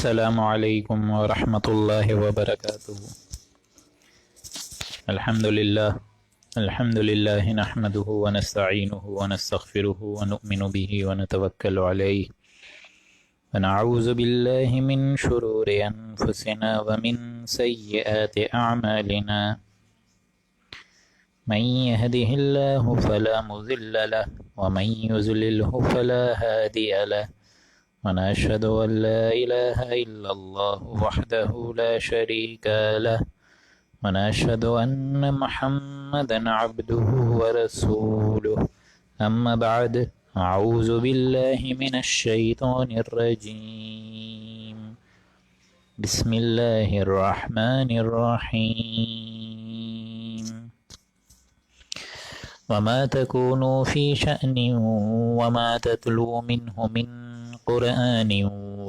السلام علیکم ورحمۃ اللہ وبرکاتہ۔ الحمد للہ نحمده ونستعینه ونستغفره ونؤمن به ونتوکل علیہ ونعوذ باللہ من شرور انفسنا ومن سیئات اعمالنا من يهده الله فلا مضل له ومن يضلله فلا هادي له ونشهد أن لا إله إلا الله وحده لا شريك له ونشهد أن محمدا عبده ورسوله أما بعد أعوذ بالله من الشيطان الرجيم بسم الله الرحمن الرحيم وما تكونوا في شأن وما تتلو منه من قرآن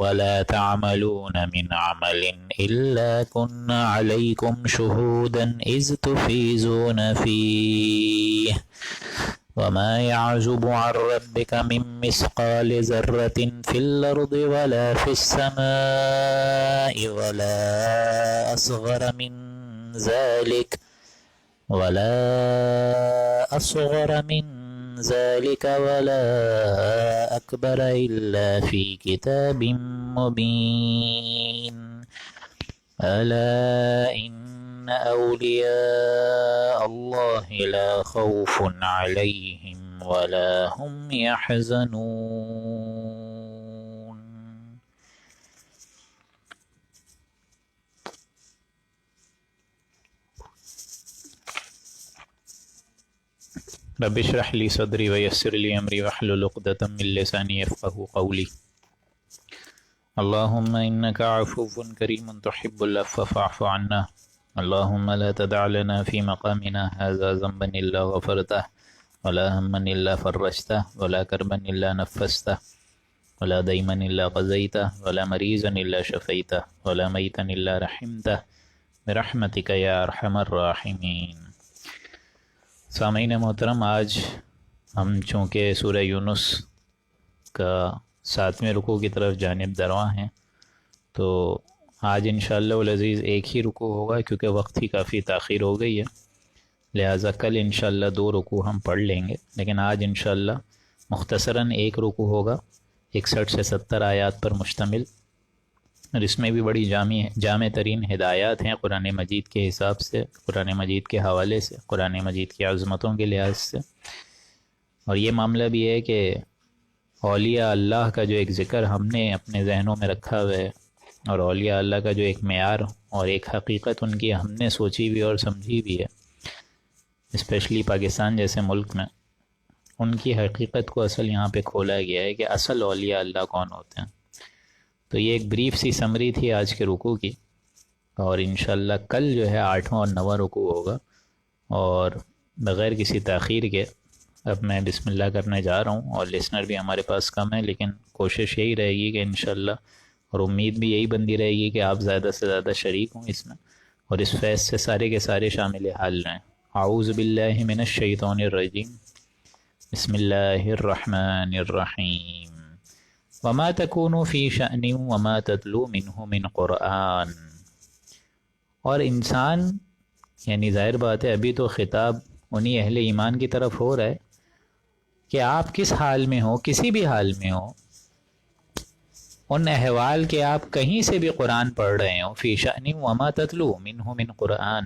ولا تعملون من عمل إلا كنا عليكم شهودا إذ تفيضون فيه وما يعزب عن ربك من مثقال ذرة في الأرض ولا في السماء ولا أصغر من ذلك ولا أكبر إلا في كتاب مبين ألا إن أولياء الله لا خوف عليهم ولا هم يحزنون۔ رب اشرح لي صدري ويسر لي أمري واحلل عقدة من لساني يفقهوا قولي۔ اللهم إنك عفو كريم تحب العفو فاعف عنا۔ اللهم لا تدع لنا في مقامنا هذا ذنبا إلا غفرته ولا هما إلا فرجته ولا كربا إلا نفسته ولا ديما إلا قضيته ولا مريضا إلا شفيته ولا ميتا إلا رحمته برحمتك يا أرحم الراحمين۔ سامعین محترم، آج ہم چونکہ سورہ یونس کا 7ویں رکوع کی طرف جانب درواں ہیں، تو آج انشاءاللہ العزیز ایک ہی رکوع ہوگا کیونکہ وقت ہی کافی تاخیر ہو گئی ہے، لہٰذا کل انشاءاللہ 2 رکوع ہم پڑھ لیں گے، لیکن آج انشاءاللہ مختصراً ایک رکوع ہوگا 61 سے 70 آیات پر مشتمل، اور اس میں بھی بڑی جامع ترین ہدایات ہیں قرآن مجید کے حساب سے، قرآن مجید کے حوالے سے، قرآن مجید کی عظمتوں کے لحاظ سے۔ اور یہ معاملہ بھی ہے کہ اولیاء اللہ کا جو ایک ذکر ہم نے اپنے ذہنوں میں رکھا ہوا ہے، اور اولیاء اللہ کا جو ایک معیار اور ایک حقیقت ان کی ہم نے سوچی بھی اور سمجھی بھی ہے، اسپیشلی پاکستان جیسے ملک میں، ان کی حقیقت کو اصل یہاں پہ کھولا گیا ہے کہ اصل اولیاء اللہ کون ہوتے ہیں۔ تو یہ ایک بریف سی سمری تھی آج کے رکوع کی، اور انشاءاللہ کل جو ہے 8واں اور 9واں رکوع ہوگا، اور بغیر کسی تاخیر کے اب میں بسم اللہ کرنے جا رہا ہوں، اور لسنر بھی ہمارے پاس کم ہے، لیکن کوشش یہی رہے گی کہ انشاءاللہ، اور امید بھی یہی بندی رہے گی کہ آپ زیادہ سے زیادہ شریک ہوں اس میں، اور اس فیض سے سارے کے سارے شامل حال رہیں۔ اعوذ باللہ من الشیطان الرجیم، بسم اللہ الرحمن الرحیم۔ وما تکونوا فی شأن وما تتلو منہ من قرآن۔ اور انسان، یعنی ظاہر بات ہے ابھی تو خطاب انہی اہل ایمان کی طرف ہو رہا ہے کہ آپ کس حال میں ہو، کسی بھی حال میں ہو، ان احوال کے آپ کہیں سے بھی قرآن پڑھ رہے ہو، فی شأن وما تتلو منہ من قرآن۔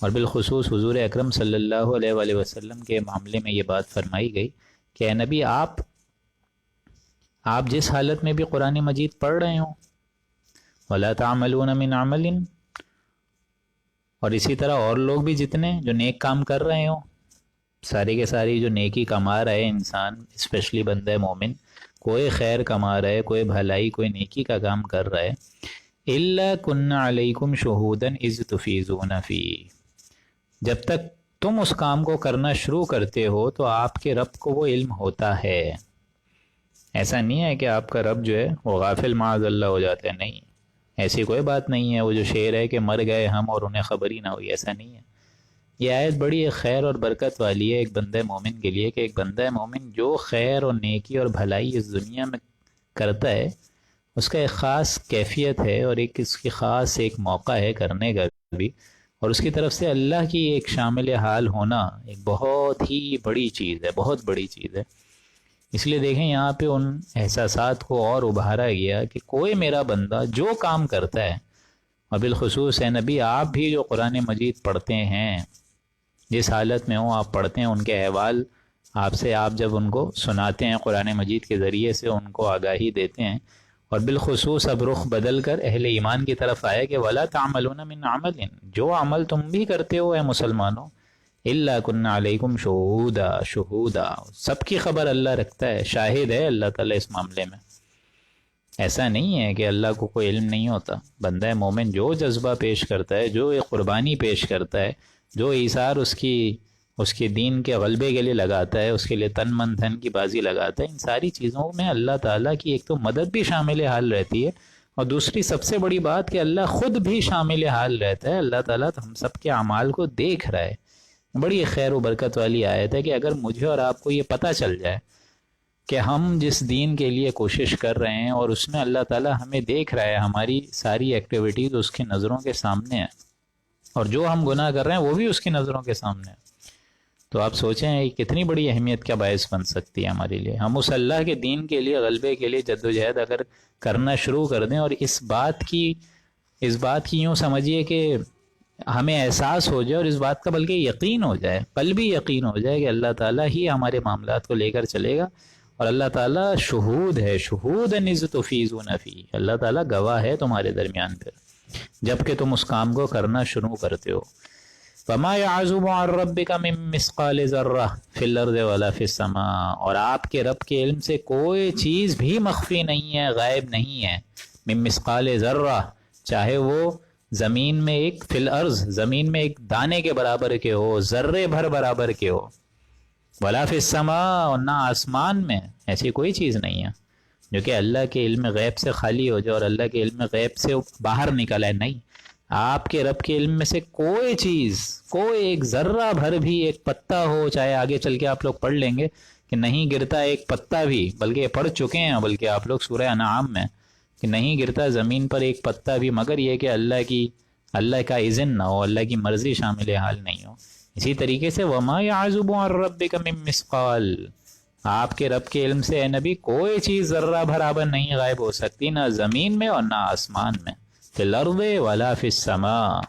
اور بالخصوص حضور اکرم صلی اللہ علیہ وآلہ وسلم کے معاملے میں یہ بات فرمائی گئی کہ اے نبی، آپ جس حالت میں بھی قرآن مجید پڑھ رہے ہوں، وَلَا تَعْمَلُونَ مِنْ عَمَلٍ، اور اسی طرح اور لوگ بھی جتنے جو نیک کام کر رہے ہوں، سارے کے ساری جو نیکی کما رہا ہے انسان، اسپیشلی بندہ مومن، کوئی خیر کما رہا ہے، کوئی بھلائی، کوئی نیکی کا کام کر رہا ہے، إِلَّا كُنَّا عَلَيْكُمْ شُهُودًا إِذْ تُفِيضُونَ فِيهِ، جب تک تم اس کام کو کرنا شروع کرتے ہو تو آپ کے رب کو وہ علم ہوتا ہے۔ ایسا نہیں ہے کہ آپ کا رب جو ہے وہ غافل معاذ اللہ ہو جاتا ہے، نہیں، ایسی کوئی بات نہیں ہے۔ وہ جو شعر ہے کہ مر گئے ہم اور انہیں خبر ہی نہ ہوئی، ایسا نہیں ہے۔ یہ آیت بڑی خیر اور برکت والی ہے ایک بندہ مومن کے لیے، کہ ایک بندہ مومن جو خیر اور نیکی اور بھلائی اس دنیا میں کرتا ہے، اس کا ایک خاص کیفیت ہے اور ایک اس کی خاص ایک موقع ہے کرنے کا بھی، اور اس کی طرف سے اللہ کی ایک شامل حال ہونا ایک بہت ہی بڑی چیز ہے، بہت بڑی چیز ہے۔ اس لیے دیکھیں یہاں پہ ان احساسات کو اور ابھارا گیا کہ کوئی میرا بندہ جو کام کرتا ہے، اور بالخصوص ہے نبی آپ بھی جو قرآن مجید پڑھتے ہیں، جس حالت میں ہوں آپ پڑھتے ہیں، ان کے احوال آپ جب ان کو سناتے ہیں قرآن مجید کے ذریعے سے ان کو آگاہی دیتے ہیں، اور بالخصوص اب رخ بدل کر اہل ایمان کی طرف آئے کہ وَلَا تَعْمَلُونَ مِنْ عَمَلٍ، جو عمل تم بھی کرتے ہو اے مسلمانوں، إِلَّا كُنَّا عَلَيْكُمْ شُهُودًا، سب کی خبر اللہ رکھتا ہے، شاہد ہے اللہ تعالیٰ اس معاملے میں۔ ایسا نہیں ہے کہ اللہ کو کوئی علم نہیں ہوتا۔ بندہ مومن جو جذبہ پیش کرتا ہے، جو ایک قربانی پیش کرتا ہے، جو ایثار اس کے دین کے غلبے کے لیے لگاتا ہے، اس کے لیے تن من دھن کی بازی لگاتا ہے، ان ساری چیزوں میں اللہ تعالیٰ کی ایک تو مدد بھی شامل حال رہتی ہے، اور دوسری سب سے بڑی بات کہ اللہ خود بھی شامل حال رہتا ہے۔ اللہ تعالیٰ تو ہم سب کے اعمال کو دیکھ رہا ہے۔ بڑی خیر و برکت والی آیت ہے کہ اگر مجھے اور آپ کو یہ پتہ چل جائے کہ ہم جس دین کے لیے کوشش کر رہے ہیں اور اس میں اللہ تعالیٰ ہمیں دیکھ رہا ہے، ہماری ساری ایکٹیویٹیز اس کی نظروں کے سامنے ہیں، اور جو ہم گناہ کر رہے ہیں وہ بھی اس کی نظروں کے سامنے ہیں، تو آپ سوچیں یہ کتنی بڑی اہمیت کا باعث بن سکتی ہے ہمارے لیے۔ ہم اس اللہ کے دین کے لیے غلبے کے لیے جدوجہد اگر کرنا شروع کر دیں، اور اس بات کی یوں سمجھیے کہ ہمیں احساس ہو جائے، اور اس بات کا بلکہ یقین ہو جائے، قلبی یقین ہو جائے کہ اللہ تعالیٰ ہی ہمارے معاملات کو لے کر چلے گا، اور اللہ تعالیٰ شہود ہے، شہوداً اذ تفیضون فیہ، اللہ تعالیٰ گواہ ہے تمہارے درمیان پھر جب کہ تم اس کام کو کرنا شروع کرتے ہو۔ وَمَا يَعْزُبُ عَنْ رَبِّكَ مِن مِّثْقَالِ ذَرَّةٍ فِي الْأَرْضِ وَلَا فِي السَّمَاءِ، اور آپ کے رب کے علم سے کوئی چیز بھی مخفی نہیں ہے، غائب نہیں ہے۔ من مثقال ذرہ، چاہے وہ زمین میں ایک فی الارض، زمین میں ایک دانے کے برابر کے ہو، ذرے بھر برابر کے ہو، ولا فی السماء، اور نہ آسمان میں ایسی کوئی چیز نہیں ہے جو کہ اللہ کے علم غیب سے خالی ہو جائے اور اللہ کے علم غیب سے باہر نکل آئے۔ نہیں، آپ کے رب کے علم میں سے کوئی چیز، کوئی ایک ذرہ بھر بھی، ایک پتا ہو، چاہے آگے چل کے آپ لوگ پڑھ لیں گے کہ نہیں گرتا ایک پتا بھی، بلکہ پڑھ چکے ہیں بلکہ آپ لوگ سورہ انعام میں، کہ نہیں گرتا زمین پر ایک پتا بھی مگر یہ کہ اللہ کا اذن نہ ہو، اللہ کی مرضی شامل حال نہیں ہو۔ اسی طریقے سے وما يعزب عن ربك من مثقال، آپ کے رب کے علم سے اے نبی کوئی چیز ذرہ برابر نہیں غائب ہو سکتی، نہ زمین میں اور نہ آسمان میں، فی الارض ولا فی السماء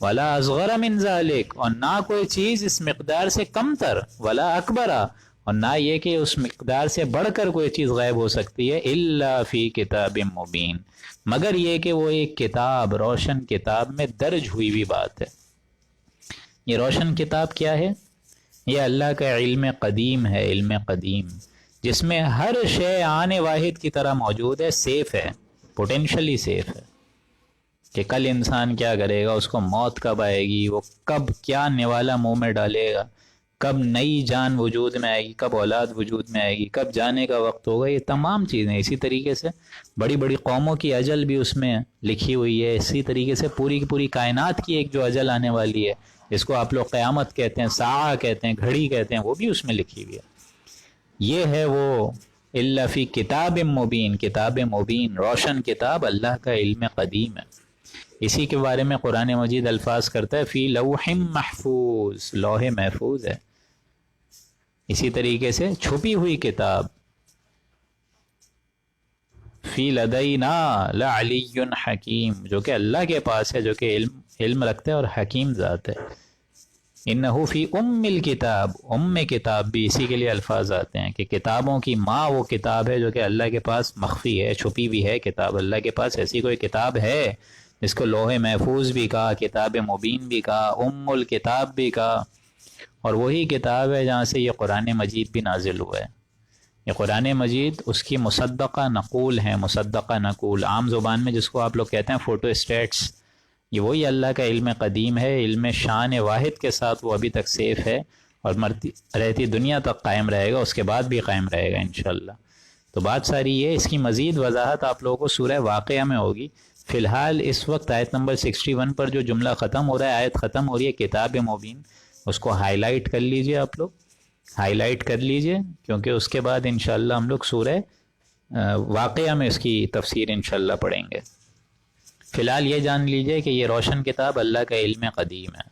ولا اصغر من ذلك، اور نہ کوئی چیز اس مقدار سے کم تر، ولا اکبر، اور نہ یہ کہ اس مقدار سے بڑھ کر کوئی چیز غائب ہو سکتی ہے، الا فی کتاب مبین، مگر یہ کہ وہ ایک کتاب، روشن کتاب میں درج ہوئی ہوئی بات ہے۔ یہ روشن کتاب کیا ہے؟ یہ اللہ کا علم قدیم ہے، علم قدیم، جس میں ہر شے آنے واحد کی طرح موجود ہے، سیف ہے، پوٹینشلی سیف ہے، کہ کل انسان کیا کرے گا، اس کو موت کب آئے گی، وہ کب کیا نوالا منہ میں ڈالے گا، کب نئی جان وجود میں آئے گی، کب اولاد وجود میں آئے گی، کب جانے کا وقت ہوگا، یہ تمام چیزیں۔ اسی طریقے سے بڑی بڑی قوموں کی اجل بھی اس میں لکھی ہوئی ہے، اسی طریقے سے پوری کی پوری کائنات کی ایک جو اجل آنے والی ہے، جس کو آپ لوگ قیامت کہتے ہیں، ساعہ کہتے ہیں، گھڑی کہتے ہیں، وہ بھی اس میں لکھی ہوئی ہے۔ یہ ہے وہ الا فی کتاب مبین، کتاب مبین، روشن کتاب، اللہ کا علم قدیم ہے۔ اسی کے بارے میں قرآن مجید الفاظ کرتا ہے فی لوح محفوظ، لوح محفوظ ہے۔ اسی طریقے سے چھپی ہوئی کتاب فی لدینا لعلی حکیم، جو کہ اللہ کے پاس ہے، جو کہ علم رکھتا ہے اور حکیم ذات ہے۔ انہ فی الکتاب، کتاب بھی اسی کے لیے الفاظ آتے ہیں کہ کتابوں کی ماں وہ کتاب ہے جو کہ اللہ کے پاس مخفی ہے، چھپی بھی ہے کتاب۔ اللہ کے پاس ایسی کوئی کتاب ہے جس کو لوح محفوظ بھی کہا، کتاب مبین بھی کہا، الکتاب بھی کہا، اور وہی کتاب ہے جہاں سے یہ قرآن مجید بھی نازل ہوا ہے۔ یہ قرآن مجید اس کی مصدقہ نقول ہے، مصدقہ نقول، عام زبان میں جس کو آپ لوگ کہتے ہیں فوٹو اسٹیٹس، یہ وہی اللہ کا علم قدیم ہے، علم شان واحد کے ساتھ وہ ابھی تک سیف ہے، اور مرتی رہتی دنیا تک قائم رہے گا، اس کے بعد بھی قائم رہے گا انشاءاللہ۔ تو بات ساری یہ، اس کی مزید وضاحت آپ لوگوں کو سورہ واقعہ میں ہوگی۔ فی الحال اس وقت آیت نمبر 61 پر جو جملہ ختم ہو رہا ہے، آیت ختم ہو رہی ہے کتاب مبین، اس کو ہائی لائٹ کر لیجئے، آپ لوگ ہائی لائٹ کر لیجئے، کیونکہ اس کے بعد انشاءاللہ ہم لوگ سورہ واقعہ میں اس کی تفسیر انشاءاللہ پڑھیں گے. فی الحال یہ جان لیجئے کہ یہ روشن کتاب اللہ کا علم قدیم ہے.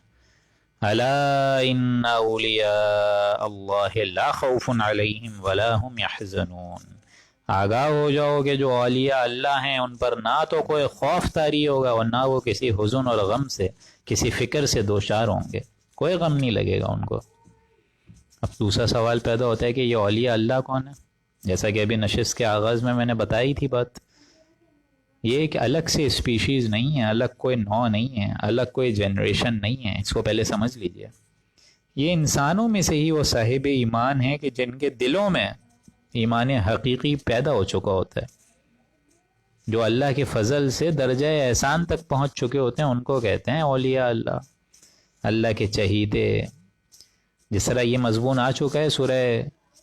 الا ان اولیاء اللہ لا خوف علیہم ولا هم یحزنون. آگاہ ہو جاؤ کہ جو اولیاء اللہ ہیں ان پر نہ تو کوئی خوف طاری ہوگا اور نہ وہ کسی حزن اور غم سے، کسی فکر سے دوچار ہوں گے، کوئی غم نہیں لگے گا ان کو. اب دوسرا سوال پیدا ہوتا ہے کہ یہ اولیاء اللہ کون ہے؟ جیسا کہ ابھی نشست کے آغاز میں نے بتائی تھی بات، یہ ایک الگ سے اسپیشیز نہیں ہے، الگ کوئی نوع نہیں ہے، الگ کوئی جنریشن نہیں ہے. اس کو پہلے سمجھ لیجئے. یہ انسانوں میں سے ہی وہ صاحب ایمان ہیں کہ جن کے دلوں میں ایمان حقیقی پیدا ہو چکا ہوتا ہے، جو اللہ کے فضل سے درجہ احسان تک پہنچ چکے ہوتے ہیں، ان کو کہتے ہیں اولیاء اللہ، اللہ کے چہیتے. جس طرح یہ مضمون آ چکا ہے سورہ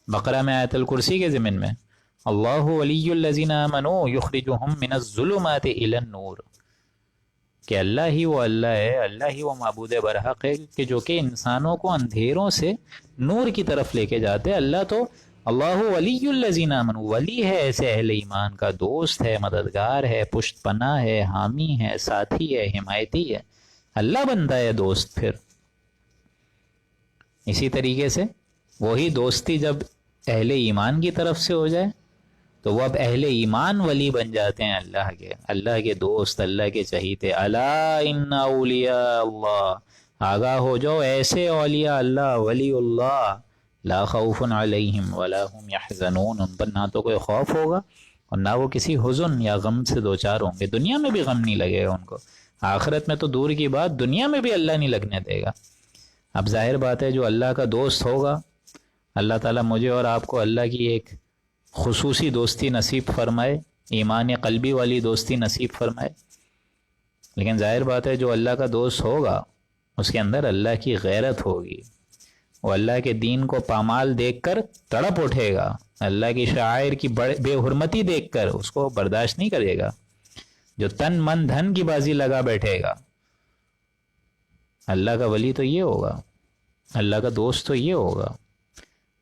بقرہ میں آیت الکرسی کے ضمن میں، اللہ ولی الذین آمنوا یخرجہم من الظلمات الی النور، کہ اللہ ہی وہ اللہ ہے، اللہ ہی وہ معبود برحق ہے کہ جو کہ انسانوں کو اندھیروں سے نور کی طرف لے کے جاتے ہیں. اللہ تو اللہ ولی الذین آمنوا، ولی ہے ایسے اہل ایمان کا، دوست ہے، مددگار ہے، پشت پناہ ہے، حامی ہے، ساتھی ہے، حمایتی ہے. اللہ بنتا ہے دوست. پھر اسی طریقے سے وہی دوستی جب اہل ایمان کی طرف سے ہو جائے تو وہ اب اہل ایمان ولی بن جاتے ہیں، اللہ کے دوست، اللہ کے چہیتے. الا ان اولیاء اللہ، آگاہ ہو جاؤ ایسے اولیاء اللہ، ولی اللہ، لا خوف علیہم ولا هم یحزنون، ان پر نہ تو کوئی خوف ہوگا اور نہ وہ کسی حزن یا غم سے دوچار ہوں گے. دنیا میں بھی غم نہیں لگے گا ان کو، آخرت میں تو دور کی بات، دنیا میں بھی اللہ نہیں لگنے دے گا. اب ظاہر بات ہے جو اللہ کا دوست ہوگا، اللہ تعالیٰ مجھے اور آپ کو اللہ کی ایک خصوصی دوستی نصیب فرمائے، ایمان قلبی والی دوستی نصیب فرمائے. لیکن ظاہر بات ہے جو اللہ کا دوست ہوگا اس کے اندر اللہ کی غیرت ہوگی، وہ اللہ کے دین کو پامال دیکھ کر تڑپ اٹھے گا، اللہ کی شعائر کی بے حرمتی دیکھ کر اس کو برداشت نہیں کرے گا. جو تن من دھن کی بازی لگا بیٹھے گا، اللہ کا ولی تو یہ ہوگا، اللہ کا دوست تو یہ ہوگا.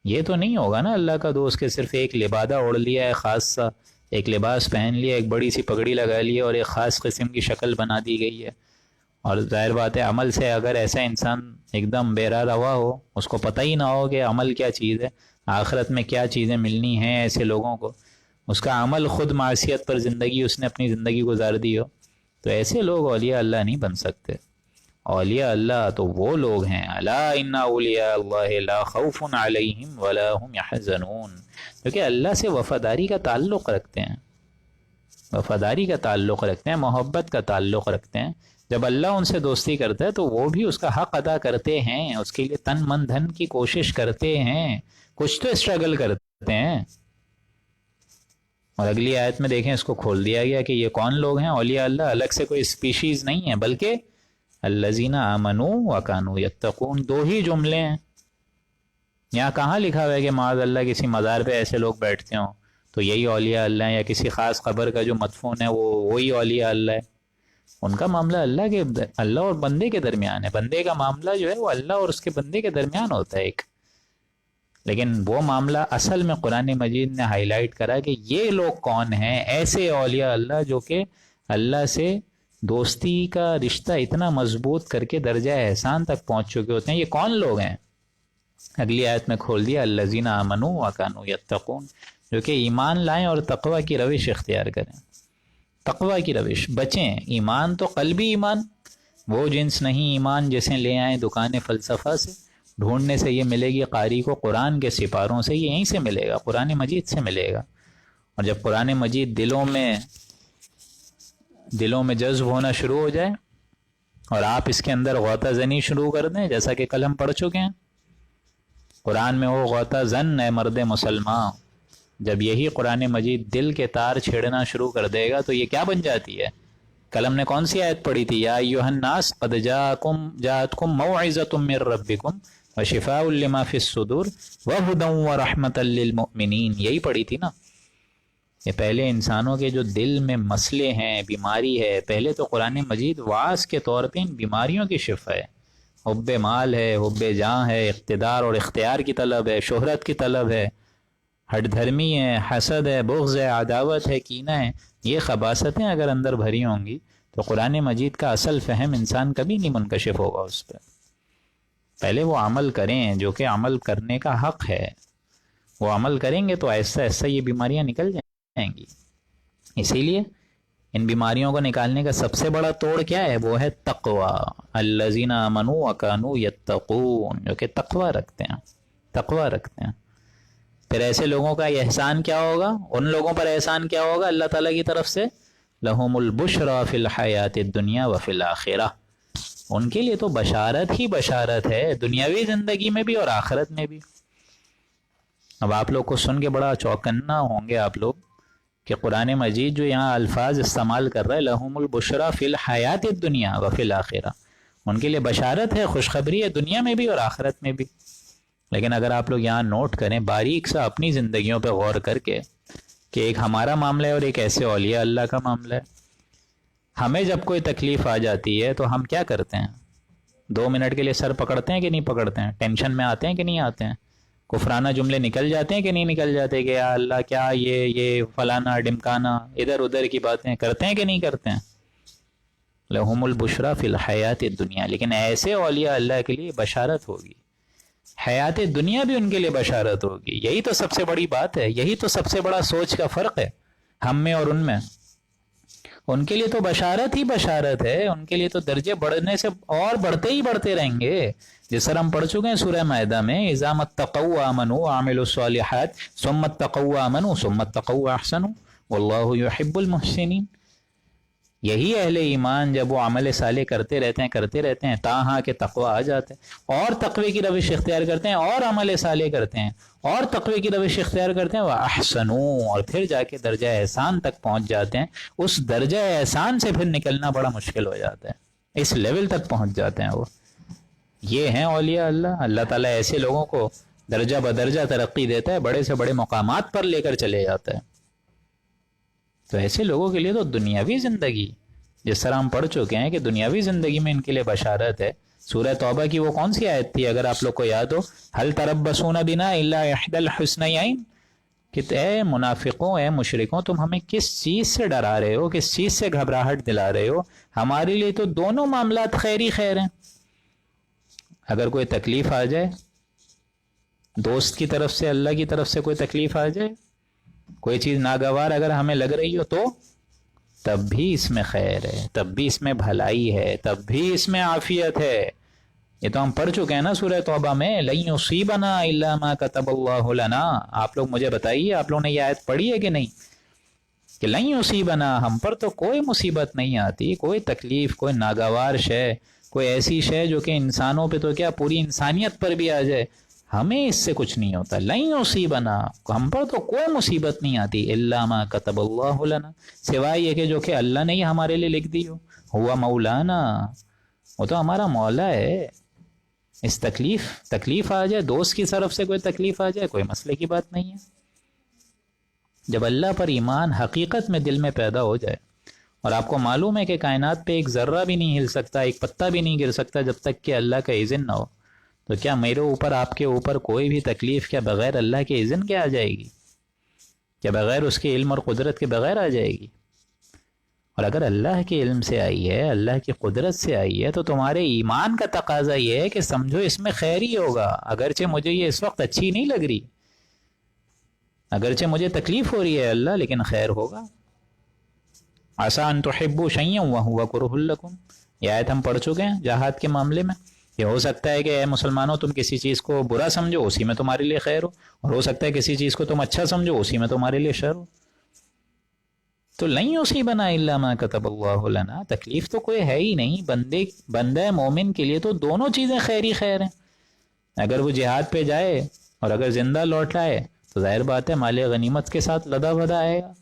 یہ تو نہیں ہوگا نا اللہ کا دوست کہ صرف ایک لبادہ اوڑھ لیا ہے، خاص سا ایک لباس پہن لیا، ایک بڑی سی پگڑی لگا لی اور ایک خاص قسم کی شکل بنا دی گئی ہے. اور ظاہر بات ہے عمل سے اگر ایسا انسان ایک دم بیرا روا ہو، اس کو پتہ ہی نہ ہو کہ عمل کیا چیز ہے، آخرت میں کیا چیزیں ملنی ہیں ایسے لوگوں کو، اس کا عمل خود معصیت پر زندگی، اس نے اپنی زندگی گزار دی ہو، تو ایسے لوگ اولیاء اللہ نہیں بن سکتے. اولیاء اللہ تو وہ لوگ ہیں، الا ان اولیاء اللہ لا خوف علیہم ولا هم یحزنون، جو کہ اللہ سے وفاداری کا تعلق رکھتے ہیں، وفاداری کا تعلق رکھتے ہیں، محبت کا تعلق رکھتے ہیں. جب اللہ ان سے دوستی کرتا ہے تو وہ بھی اس کا حق ادا کرتے ہیں، اس کے لیے تن من دھن کی کوشش کرتے ہیں، کچھ تو اسٹرگل کرتے ہیں. اور اگلی آیت میں دیکھیں اس کو کھول دیا گیا کہ یہ کون لوگ ہیں اولیاء اللہ، الگ سے کوئی اسپیشیز نہیں ہے، بلکہ الذین آمنوا وکانوا یتقون. دو ہی جملے ہیں. یہاں کہاں لکھا ہوا ہے کہ معاذ اللہ کسی مزار پہ ایسے لوگ بیٹھتے ہوں تو یہی اولیاء اللہ ہیں، یا کسی خاص قبر کا جو مدفون ہے وہی اولیاء اللہ ہے. ان کا معاملہ اللہ اور بندے کے درمیان ہے. بندے کا معاملہ جو ہے وہ اللہ اور اس کے بندے کے درمیان ہوتا ہے ایک. لیکن وہ معاملہ اصل میں قرآن مجید نے ہائی لائٹ کرا کہ یہ لوگ کون ہیں، ایسے اولیاء اللہ جو کہ اللہ سے دوستی کا رشتہ اتنا مضبوط کر کے درجہ احسان تک پہنچ چکے ہوتے ہیں. یہ کون لوگ ہیں؟ اگلی آیت میں کھول دیا الذین آمنوا وکانوا یتقون، جو کہ ایمان لائیں اور تقوی کی روش اختیار کریں. تقوی کی روش، بچیں. ایمان تو قلبی ایمان، وہ جنس نہیں ایمان جیسے لے آئیں دکان فلسفہ سے، ڈھونڈنے سے یہ ملے گی قاری کو، قرآن کے سپاروں سے، یہ یہیں سے ملے گا، قرآن مجید سے ملے گا. اور جب قرآن مجید دلوں میں جذب ہونا شروع ہو جائے اور آپ اس کے اندر غوطہ زنی شروع کر دیں، جیسا کہ کل ہم پڑھ چکے ہیں قرآن میں، وہ غوطہ زن ہے مرد مسلمان. جب یہی قرآن مجید دل کے تار چھیڑنا شروع کر دے گا تو یہ کیا بن جاتی ہے؟ کل ہم نے کون سی آیت پڑھی تھی؟ یا ایھا الناس قد جاءتکم موعظۃ من ربکم وشفاء لما فی الصدور وہدی ورحمۃ للمؤمنین. یہی پڑھی تھی نا. یہ پہلے انسانوں کے جو دل میں مسئلے ہیں، بیماری ہے، پہلے تو قرآن مجید واعظ کے طور پہ ان بیماریوں کی شفا ہے. حب مال ہے، حب جاں ہے، اقتدار اور اختیار کی طلب ہے، شہرت کی طلب ہے، ہٹ دھرمی ہے، حسد ہے، بغض ہے، عداوت ہے، کینہ ہے، یہ خباثتیں اگر اندر بھری ہوں گی تو قرآن مجید کا اصل فہم انسان کبھی نہیں منکشف ہوگا اس پہ۔ پہلے وہ عمل کریں جو کہ عمل کرنے کا حق ہے، وہ عمل کریں گے تو ایسا ایسا یہ بیماریاں نکل جائیں گی۔ اسی لیے ان بیماریوں کو نکالنے کا سب سے بڑا توڑ کیا ہے؟ وہ ہے تقوی۔ الذین آمنوا وکانوا یتقون، جو کہ تقوی رکھتے ہیں، تقوی رکھتے ہیں۔ پھر ایسے لوگوں کا احسان کیا ہوگا؟ ان لوگوں پر احسان کیا ہوگا اللہ تعالیٰ کی طرف سے؟ لہم البشریٰ فی الحیات الدنیا وفی الآخرہ، ان کے لیے تو بشارت ہی بشارت ہے، دنیاوی زندگی میں بھی اور آخرت میں بھی۔ اب آپ لوگ کو سن کے بڑا چوکنا ہوں گے آپ لوگ کہ قرآن مجید جو یہاں الفاظ استعمال کر رہا ہے، لہم البشریٰ فی الحیات الدنیا وفی الآخرہ، ان کے لیے بشارت ہے، خوشخبری ہے دنیا میں بھی اور آخرت میں بھی۔ لیکن اگر آپ لوگ یہاں نوٹ کریں باریک سا اپنی زندگیوں پہ غور کر کے کہ ایک ہمارا معاملہ ہے اور ایک ایسے اولیاء اللہ کا معاملہ ہے، ہمیں جب کوئی تکلیف آ جاتی ہے تو ہم کیا کرتے ہیں؟ 2 منٹ کے لیے سر پکڑتے ہیں کہ نہیں پکڑتے ہیں؟ ٹینشن میں آتے ہیں کہ نہیں آتے ہیں؟ کفرانہ جملے نکل جاتے ہیں کہ نہیں نکل جاتے کہ یا اللہ کیا یہ فلانا ڈمکانا ادھر ادھر کی باتیں کرتے ہیں کہ نہیں کرتے ہیں؟ لہم البشریٰ فی الحیات الدنیا، لیکن ایسے اولیاء اللہ کے لیے بشارت ہوگی، حیات دنیا بھی ان کے لیے بشارت ہوگی۔ یہی تو سب سے بڑی بات ہے، یہی تو سب سے بڑا سوچ کا فرق ہے ہم میں اور ان میں۔ ان کے لیے تو بشارت ہی بشارت ہے، ان کے لیے تو درجے بڑھنے سے اور بڑھتے ہی بڑھتے رہیں گے۔ جس طرح ہم پڑھ چکے ہیں سورہ مائدہ میں، اذا متقوا وآمنوا وعملوا الصالحات ثم اتقوا وآمنوا ثم اتقوا واحسنوا واللہ یحب المحسنین۔ یہی اہل ایمان جب وہ عمل صالح کرتے رہتے ہیں تاہاں کہ تقوی آ جاتے ہیں، اور تقوی کی روش اختیار کرتے ہیں، اور عمل صالح کرتے ہیں، اور تقوی کی روش اختیار کرتے ہیں، وَأَحْسَنُوا، اور پھر جا کے درجہ احسان تک پہنچ جاتے ہیں۔ اس درجہ احسان سے پھر نکلنا بڑا مشکل ہو جاتا ہے، اس لیول تک پہنچ جاتے ہیں وہ۔ یہ ہیں اولیاء اللہ۔ اللہ تعالیٰ ایسے لوگوں کو درجہ بدرجہ ترقی دیتا ہے، بڑے سے بڑے مقامات پر لے کر چلے جاتا ہے۔ تو ایسے لوگوں کے لیے تو دنیاوی زندگی، جس طرح ہم پڑھ چکے ہیں کہ دنیاوی زندگی میں ان کے لیے بشارت ہے۔ سورہ توبہ کی وہ کون سی آیت تھی اگر آپ لوگ کو یاد ہو؟ هل تربصون بنا الا احدى الحسنيين، کہ اے منافقوں، اے مشرکوں، تم ہمیں کس چیز سے ڈرا رہے ہو، کس چیز سے گھبراہٹ دلا رہے ہو؟ ہمارے لیے تو دونوں معاملات خیر ہی خیر ہیں۔ اگر کوئی تکلیف آ جائے، دوست کی طرف سے، اللہ کی طرف سے کوئی تکلیف آ جائے، کوئی چیز ناگوار اگر ہمیں لگ رہی ہو، تو تب بھی اس میں خیر ہے، تب بھی اس میں بھلائی ہے، تب بھی اس میں عافیت ہے۔ یہ تو ہم پڑھ چکے ہیں نا سورہ توبہ میں، لن یصیبنا الا ما كتب اللہ لنا۔ آپ لوگ مجھے بتائیے، آپ لوگوں نے یہ آیت پڑھی ہے کہ نہیں؟ کہ لن یصیبنا، ہم پر تو کوئی مصیبت نہیں آتی، کوئی تکلیف، کوئی ناگوار شے، کوئی ایسی شے جو کہ انسانوں پہ تو کیا پوری انسانیت پر بھی آ جائے، ہمیں اس سے کچھ نہیں ہوتا۔ لن یصیبنا، ہم پر تو کوئی مصیبت نہیں آتی، الا ما كتب اللہ لنا، سوائے یہ کہ جو کہ اللہ نے ہی ہمارے لیے لکھ دی ہو۔ ہوا مولانا، وہ تو ہمارا مولا ہے۔ اس تکلیف آ جائے، دوست کی طرف سے کوئی تکلیف آ جائے، کوئی مسئلے کی بات نہیں ہے۔ جب اللہ پر ایمان حقیقت میں دل میں پیدا ہو جائے، اور آپ کو معلوم ہے کہ کائنات پہ ایک ذرہ بھی نہیں ہل سکتا، ایک پتا بھی نہیں گر سکتا جب تک کہ اللہ کا اذن نہ ہو، تو کیا میرے اوپر، آپ کے اوپر کوئی بھی تکلیف کیا بغیر اللہ کے اذن کے آ جائے گی؟ کیا بغیر اس کے علم اور قدرت کے بغیر آ جائے گی؟ اور اگر اللہ کے علم سے آئی ہے، اللہ کی قدرت سے آئی ہے، تو تمہارے ایمان کا تقاضا یہ ہے کہ سمجھو اس میں خیر ہی ہوگا، اگرچہ مجھے یہ اس وقت اچھی نہیں لگ رہی، اگرچہ مجھے تکلیف ہو رہی ہے اللہ، لیکن خیر ہوگا۔ عسیٰ ان تحبوا شیئا وہو کرہ لکم، یہ آیت ہم پڑھ چکے ہیں جہاد کے معاملے میں۔ یہ ہو سکتا ہے کہ اے مسلمانوں تم کسی چیز کو برا سمجھو، اسی میں تمہارے لیے خیر ہو، اور ہو سکتا ہے کسی چیز کو تم اچھا سمجھو، اسی میں تمہارے لیے شر ہو۔ تو لن یصیبنا الا ما كتب اللہ لنا، تکلیف تو کوئی ہے ہی نہیں، بندہ مومن کے لیے تو دونوں چیزیں خیر ہی خیر ہیں۔ اگر وہ جہاد پہ جائے اور اگر زندہ لوٹ آئے تو ظاہر بات ہے مال غنیمت کے ساتھ لدا بدا آئے گا،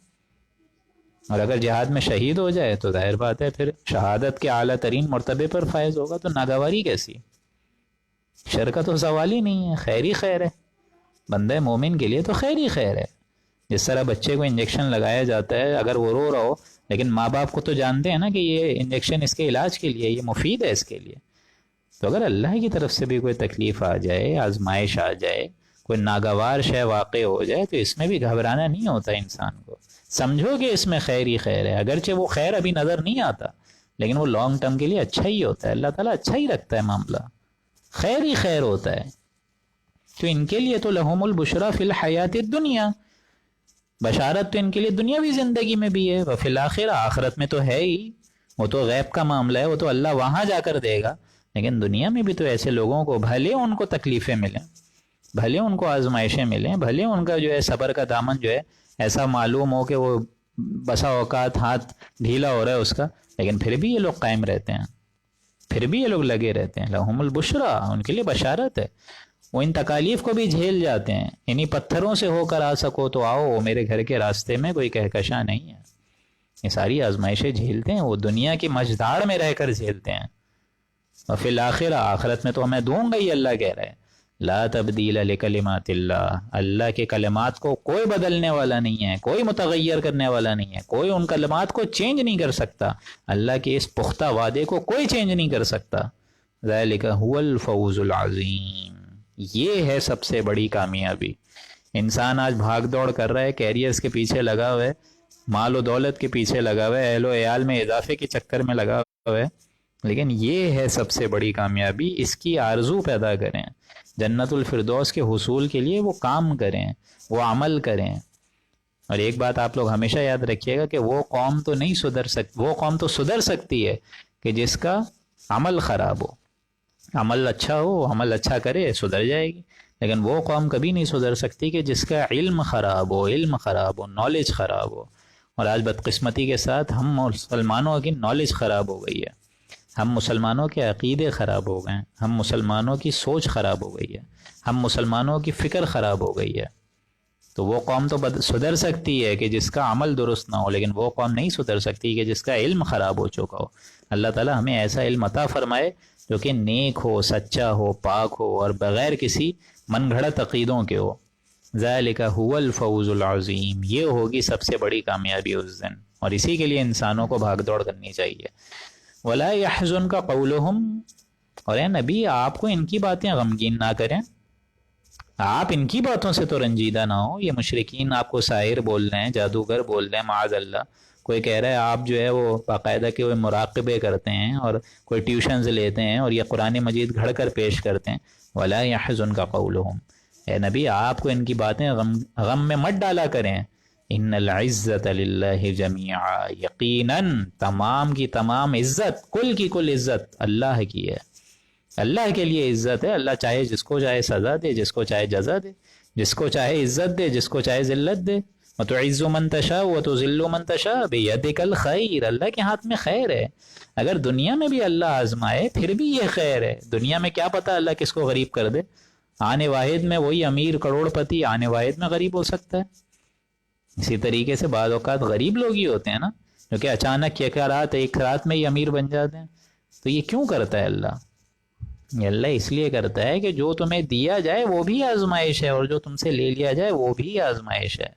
اور اگر جہاد میں شہید ہو جائے تو ظاہر بات ہے پھر شہادت کے اعلیٰ ترین مرتبے پر فائز ہوگا۔ تو ناگواری کیسی؟ شر کا تو سوال ہی نہیں ہے، خیر ہی خیر ہے، بندہ مومن کے لیے تو خیر ہی خیر ہے۔ جس طرح بچے کو انجیکشن لگایا جاتا ہے، اگر وہ رو رہا ہو، لیکن ماں باپ کو تو جانتے ہیں نا کہ یہ انجیکشن اس کے علاج کے لیے، یہ مفید ہے اس کے لیے۔ تو اگر اللہ کی طرف سے بھی کوئی تکلیف آ جائے، آزمائش آ جائے، کوئی ناگوار شے واقع ہو جائے تو اس میں بھی گھبرانا نہیں ہوتا انسان کو. سمجھو کہ اس میں خیر ہی خیر ہے، اگرچہ وہ خیر ابھی نظر نہیں آتا لیکن وہ لانگ ٹرم کے لیے اچھا ہی ہوتا ہے. اللہ تعالیٰ اچھا ہی رکھتا ہے معاملہ، خیر ہی خیر ہوتا ہے. تو ان کے لیے تو لہم البشریٰ فی الحیات الدنیا، بشارت تو ان کے لیے دنیاوی زندگی میں بھی ہے، وفی الآخرہ، آخرت میں تو ہے ہی. وہ تو غیب کا معاملہ ہے، وہ تو اللہ وہاں جا کر دے گا. لیکن دنیا میں بھی تو ایسے لوگوں کو بھلے ان کو تکلیفیں ملیں، بھلے ان کو آزمائشیں ملیں، بھلے ان کا جو ہے صبر کا دامن جو ہے ایسا معلوم ہو کہ وہ بسا اوقات ہاتھ ڈھیلا ہو رہا ہے اس کا، لیکن پھر بھی یہ لوگ قائم رہتے ہیں، پھر بھی یہ لوگ لگے رہتے ہیں. لہم البشریٰ، ان کے لیے بشارت ہے. وہ ان تکالیف کو بھی جھیل جاتے ہیں. انہی پتھروں سے ہو کر آ سکو تو آؤ، میرے گھر کے راستے میں کوئی کہکشاں نہیں ہے. یہ ساری آزمائشیں جھیلتے ہیں، وہ دنیا کی مجدار میں رہ کر جھیلتے ہیں. اور فی الآخرہ، آخرت میں تو ہمیں دوں گا ہی، اللہ کہہ رہے ہیں. لا تبدیل لکلمات اللہ، اللہ کے کلمات کو کوئی بدلنے والا نہیں ہے، کوئی متغیر کرنے والا نہیں ہے، کوئی ان کلمات کو چینج نہیں کر سکتا. اللہ کے اس پختہ وعدے کو کوئی چینج نہیں کر سکتا. ذالک هو الفوز العظیم، یہ ہے سب سے بڑی کامیابی. انسان آج بھاگ دوڑ کر رہا ہے، کیریئرز کے پیچھے لگا ہوا ہے، مال و دولت کے پیچھے لگا ہوا ہے، اہل و عیال میں اضافے کے چکر میں لگا ہوا ہے. لیکن یہ ہے سب سے بڑی کامیابی، اس کی آرزو پیدا کریں، جنت الفردوس کے حصول کے لیے وہ کام کریں، وہ عمل کریں. اور ایک بات آپ لوگ ہمیشہ یاد رکھیے گا کہ وہ قوم تو نہیں سدھر سکتی، وہ قوم تو سدھر سکتی ہے کہ جس کا عمل خراب ہو. عمل اچھا ہو، عمل اچھا کرے، سدھر جائے گی. لیکن وہ قوم کبھی نہیں سدھر سکتی کہ جس کا علم خراب ہو، علم خراب ہو، نالج خراب ہو. اور آج بدقسمتی کے ساتھ ہم مسلمانوں کی نالج خراب ہو گئی ہے، ہم مسلمانوں کے عقیدے خراب ہو گئے ہیں، ہم مسلمانوں کی سوچ خراب ہو گئی ہے، ہم مسلمانوں کی فکر خراب ہو گئی ہے. تو وہ قوم تو سدھر سکتی ہے کہ جس کا عمل درست نہ ہو، لیکن وہ قوم نہیں سدھر سکتی کہ جس کا علم خراب ہو چکا ہو. اللہ تعالیٰ ہمیں ایسا علم عطا فرمائے جو کہ نیک ہو، سچا ہو، پاک ہو، اور بغیر کسی من گھڑت عقیدوں کے ہو. ذالک هو الفوز العظیم، یہ ہوگی سب سے بڑی کامیابی اس دن، اور اسی کے لیے انسانوں کو بھاگ دوڑ کرنی چاہیے. ولا يحزنک قولہم، اور اے نبی آپ کو ان کی باتیں غمگین نہ کریں، آپ ان کی باتوں سے تو رنجیدہ نہ ہو. یہ مشرکین آپ کو ساحر بول رہے ہیں، جادوگر بول رہے ہیں، معاذ اللہ. کوئی کہہ رہا ہے آپ جو ہے وہ باقاعدہ کے وہ مراقبے کرتے ہیں اور کوئی ٹیوشنز لیتے ہیں اور یہ قرآن مجید گھڑ کر پیش کرتے ہیں. ولا يحزنک قولہم، اے نبی آپ کو ان کی باتیں غم میں مت ڈالا کریں. ان العزت للہ جمیعا، یقیناً تمام کی تمام عزت، کل کی کل عزت اللہ کی ہے، اللہ کے لیے عزت ہے. اللہ چاہے جس کو چاہے سزا دے، جس کو چاہے جزا دے، جس کو چاہے عزت دے، جس کو چاہے ذلت دے. وتعز من تشاء وتذل من تشاء بیدک الخیر، اللہ کے ہاتھ میں خیر ہے. اگر دنیا میں بھی اللہ آزمائے پھر بھی یہ خیر ہے. دنیا میں کیا پتہ اللہ کس کو غریب کر دے، آنے واحد میں وہی امیر کروڑ پتی آنے واحد میں غریب ہو سکتا ہے. اسی طریقے سے بعض اوقات غریب لوگ ہی ہوتے ہیں نا جو کہ اچانک ایک رات میں ہی امیر بن جاتے ہیں. تو یہ کیوں کرتا ہے اللہ؟ یہ اللہ اس لیے کرتا ہے کہ جو تمہیں دیا جائے وہ بھی آزمائش ہے، اور جو تم سے لے لیا جائے وہ بھی آزمائش ہے.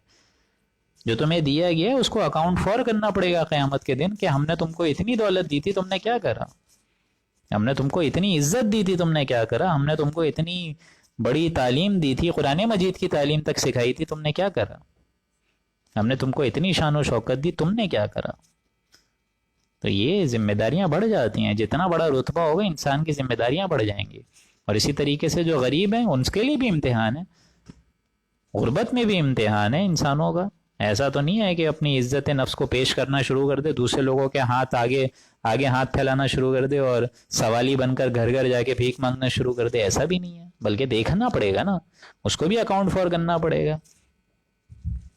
جو تمہیں دیا گیا ہے اس کو اکاؤنٹ فور کرنا پڑے گا قیامت کے دن کہ ہم نے تم کو اتنی دولت دی تھی، تم نے کیا کرا؟ ہم نے تم کو اتنی عزت دی تھی، تم نے کیا کرا؟ ہم نے تم کو اتنی بڑی تعلیم دی تھی، قرآن مجید کی تعلیم تک سکھائی تھی، تم نے کیا کرا؟ ہم نے تم کو اتنی شان و شوکت دی، تم نے کیا کرا؟ تو یہ ذمہ داریاں بڑھ جاتی ہیں. جتنا بڑا رتبہ ہوگا انسان کی ذمہ داریاں بڑھ جائیں گی. اور اسی طریقے سے جو غریب ہیں ان کے لیے بھی امتحان ہے، غربت میں بھی امتحان ہے انسانوں کا. ایسا تو نہیں ہے کہ اپنی عزت نفس کو پیش کرنا شروع کر دے، دوسرے لوگوں کے ہاتھ آگے ہاتھ پھیلانا شروع کر دے اور سوالی بن کر گھر گھر جا کے بھیک مانگنا شروع کر دے. ایسا بھی نہیں ہے، بلکہ دیکھنا پڑے گا نا، اس کو بھی اکاؤنٹ فور کرنا پڑے گا.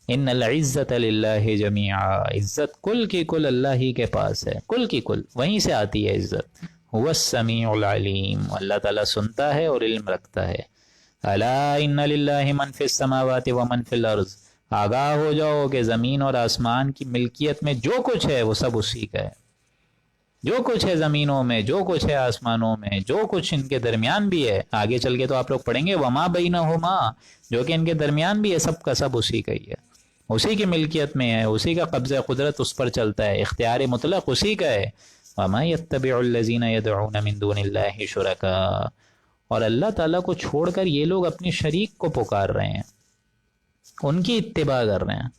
ان العزت للہ جمیعا، عزت کل کی کل اللہ ہی کے پاس ہے، کل کی کل وہیں سے آتی ہے عزت. هو السمیع العلیم، اللہ تعالیٰ سنتا ہے اور علم رکھتا ہے. الا ان للہ من فی السماوات ومن فی الارض، آگاہ ہو جاؤ کہ زمین اور آسمان کی ملکیت میں جو کچھ ہے وہ سب اسی کا ہے. جو کچھ ہے زمینوں میں، جو کچھ ہے آسمانوں میں، جو کچھ ان کے درمیان بھی ہے، آگے چل کے تو آپ لوگ پڑھیں گے وما بینہما، جو کہ ان کے درمیان بھی ہے، سب کا سب اسی کا ہی ہے، اسی کی ملکیت میں ہے، اسی کا قبضہ قدرت اس پر چلتا ہے، اختیار مطلق اسی کا ہے. وما يتبع الذين يدعون من دون الله شركاء، اور اللہ تعالیٰ کو چھوڑ کر یہ لوگ اپنے شریک کو پکار رہے ہیں، ان کی اتباع کر رہے ہیں،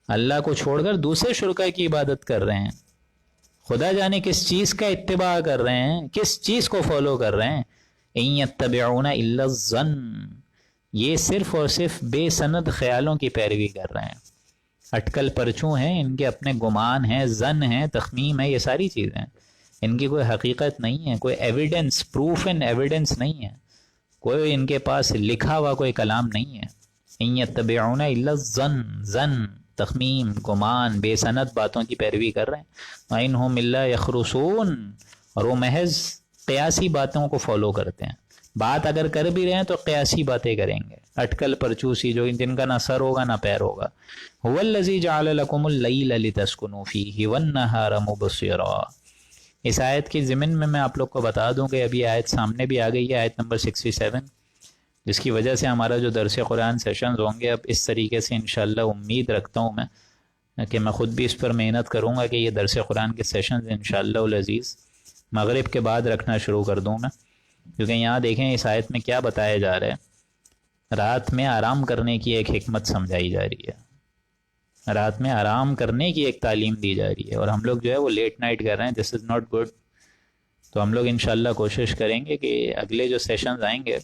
اللہ کو چھوڑ کر دوسرے شرکا کی عبادت کر رہے ہیں، خدا جانے کس چیز کا اتباع کر رہے ہیں، کس چیز کو فالو کر رہے ہیں. ان یتبعون الا الظن، یہ صرف اور صرف بے سند خیالوں کی پیروی کر رہے ہیں، اٹکل پرچوں ہیں، ان کے اپنے گمان ہیں، ظن ہیں، تخمیم ہے، یہ ساری چیزیں، ان کی کوئی حقیقت نہیں ہے، کوئی ایویڈنس، پروف اینڈ ایویڈنس نہیں ہے، کوئی ان کے پاس لکھا ہوا کوئی کلام نہیں ہے. ان یتبعون الا الظن، ظن، تخمیم، گمان، بے سند باتوں کی پیروی کر رہے ہیں. وَإِنْهُمْ إِلَّا يَخْرُصُونَ، اور وہ محض قیاسی باتوں کو فالو کرتے ہیں، بات اگر کر بھی رہے ہیں تو قیاسی باتیں کریں گے، اٹکل پرچوسی، جو جن کا نہ سر ہوگا نہ پیر ہوگا. هُوَ الَّذِي جَعَلَ لَكُمُ اللَّيْلَ لِتَسْكُنُوا فِيهِ وَالنَّهَارَ مُبْصِرًا. اس آیت کے ضمن میں آپ لوگ کو بتا دوں کہ ابھی آیت سامنے بھی آ گئی ہے، آیت نمبر 67، جس کی وجہ سے ہمارا جو درس قرآن سیشنز ہوں گے اب اس طریقے سے انشاءاللہ امید رکھتا ہوں میں کہ میں خود بھی اس پر محنت کروں گا کہ یہ درس قرآن کے سیشنز انشاءاللہ العزیز مغرب کے بعد رکھنا شروع کر دوں میں، کیونکہ یہاں دیکھیں اس آیت میں کیا بتایا جا رہا ہے. رات میں آرام کرنے کی ایک حکمت سمجھائی جا رہی ہے، رات میں آرام کرنے کی ایک تعلیم دی جا رہی ہے، اور ہم لوگ جو ہے وہ لیٹ نائٹ کر رہے ہیں. دس از ناٹ گڈ. تو ہم لوگ انشاءاللہ کوشش کریں گے کہ اگلے جو سیشنز آئیں گے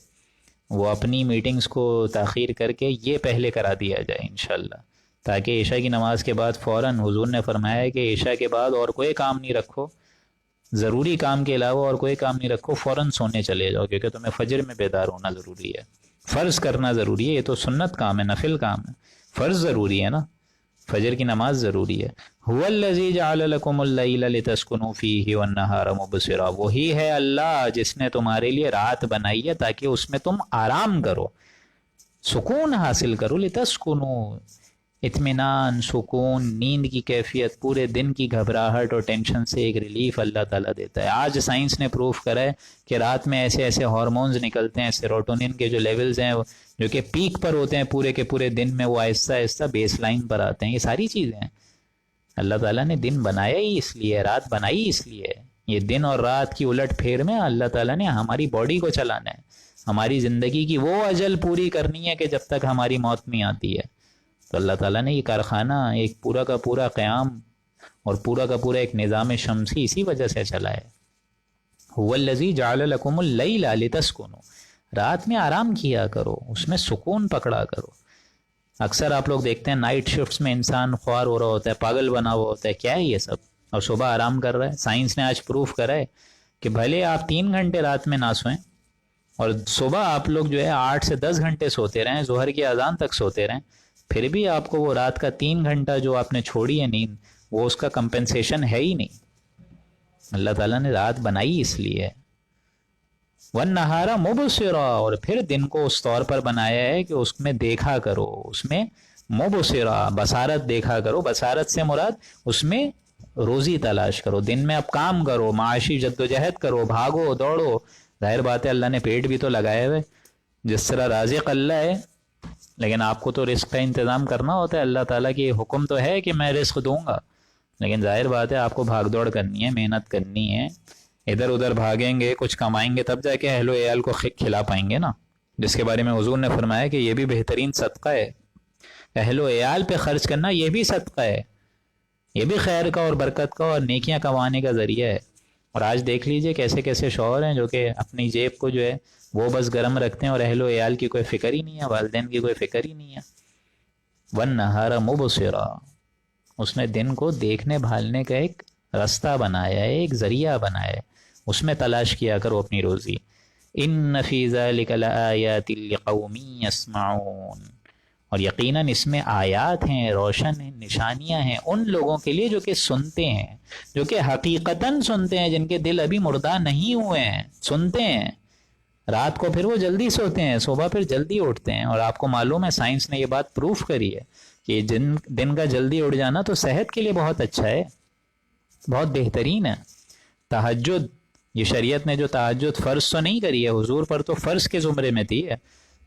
وہ اپنی میٹنگز کو تاخیر کر کے یہ پہلے کرا دیا جائے انشاءاللہ، تاکہ عشاء کی نماز کے بعد فوراً، حضور نے فرمایا ہے کہ عشاء کے بعد اور کوئی کام نہیں رکھو، ضروری کام کے علاوہ اور کوئی کام نہیں رکھو، فوراً سونے چلے جاؤ، کیونکہ تمہیں فجر میں بیدار ہونا ضروری ہے. فرض کرنا ضروری ہے، یہ تو سنت کام ہے، نفل کام ہے، فرض ضروری ہے نا، فجر کی نماز ضروری ہے. هو الذی جعل لکم اللیل لتسکنوا فیہ والنہار مبصرا، وہی ہے اللہ جس نے تمہارے لیے رات بنائی ہے تاکہ اس میں تم آرام کرو، سکون حاصل کرو. لتسکنوا، اطمینان، سکون، نیند کی کیفیت، پورے دن کی گھبراہٹ اور ٹینشن سے ایک ریلیف اللہ تعالیٰ دیتا ہے. آج سائنس نے پروف کرا ہے کہ رات میں ایسے ایسے ہارمونز نکلتے ہیں، سیروٹونن کے جو لیولز ہیں جو کہ پیک پر ہوتے ہیں پورے کے پورے دن میں، وہ آہستہ آہستہ بیس لائن پر آتے ہیں. یہ ساری چیزیں ہیں. اللہ تعالیٰ نے دن بنایا ہی اس لیے، رات بنائی اس لیے. یہ دن اور رات کی الٹ پھیر میں اللہ تعالیٰ نے ہماری باڈی کو چلانا ہے، ہماری زندگی کی وہ اجل پوری کرنی ہے کہ جب تک ہماری موت نہیں آتی ہے. تو اللہ تعالیٰ نے یہ کارخانہ ایک پورا کا پورا قیام اور پورا کا پورا ایک نظام شمسی اسی وجہ سے چلا ہے. هو الذی جعل لکم اللیل لتسکنوا، رات میں آرام کیا کرو، اس میں سکون پکڑا کرو. اکثر آپ لوگ دیکھتے ہیں نائٹ شفٹس میں انسان خوار ہو رہا ہوتا ہے، پاگل بنا ہوا ہوتا ہے، کیا ہے یہ سب، اور صبح آرام کر رہا ہے. سائنس نے آج پروف کرا ہے کہ بھلے آپ 3 گھنٹے رات میں نہ سوئیں اور صبح آپ لوگ جو ہے 8 سے 10 گھنٹے سوتے رہیں، ظہر کی اذان تک سوتے رہیں، پھر بھی آپ کو وہ رات کا 3 گھنٹہ جو آپ نے چھوڑی ہے نیند، وہ اس کا کمپنسیشن ہے ہی نہیں. اللہ تعالیٰ نے رات بنائی اس لیے. وَالنَّهَارَ مُبْصِرًا، اور پھر دن کو اس طور پر بنایا ہے کہ اس میں دیکھا کرو، اس میں مبصرا، بصارت دیکھا کرو. بصارت سے مراد اس میں روزی تلاش کرو، دن میں اب کام کرو، معاشی جد و جہد کرو، بھاگو دوڑو. ظاہر بات ہے اللہ نے پیٹ بھی تو لگائے ہوئے، جس طرح رازق اللہ ہے، لیکن آپ کو تو رزق کا انتظام کرنا ہوتا ہے. اللہ تعالیٰ کی حکم تو ہے کہ میں رزق دوں گا، لیکن ظاہر بات ہے آپ کو بھاگ دوڑ کرنی ہے، محنت کرنی ہے، ادھر ادھر بھاگیں گے، کچھ کمائیں گے تب جا کے اہل و عیال کو کھلا پائیں گے نا، جس کے بارے میں حضور نے فرمایا کہ یہ بھی بہترین صدقہ ہے. اہل و عیال پہ خرچ کرنا یہ بھی صدقہ ہے، یہ بھی خیر کا اور برکت کا اور نیکیاں کمانے کا ذریعہ ہے. اور آج دیکھ لیجئے کیسے کیسے شوہر ہیں جو کہ اپنی جیب کو جو ہے وہ بس گرم رکھتے ہیں اور اہل و عیال کی کوئی فکر ہی نہیں ہے، والدین کی کوئی فکر ہی نہیں ہے. وَالنَّهَارَ مُبْصِرًا، اس نے دن کو دیکھنے بھالنے کا ایک راستہ بنایا ہے، ایک ذریعہ بنایا ہے، اس میں تلاش کیا کرو اپنی روزی. ان فی ذلک لآیات لقوم یسمعون، اور یقیناً اس میں آیات ہیں، روشن ہیں، نشانیاں ہیں ان لوگوں کے لیے جو کہ سنتے ہیں، جو کہ حقیقتاً سنتے ہیں، جن کے دل ابھی مردہ نہیں ہوئے ہیں، سنتے ہیں. رات کو پھر وہ جلدی سوتے ہیں، صبح پھر جلدی اٹھتے ہیں. اور آپ کو معلوم ہے سائنس نے یہ بات پروف کری ہے کہ دن کا جلدی اٹھ جانا تو صحت کے لیے بہت اچھا ہے، بہت بہترین ہے. تہجد، یہ شریعت نے جو تہجد فرض تو نہیں کری ہے، حضور پر تو فرض کے زمرے میں تھی ہے،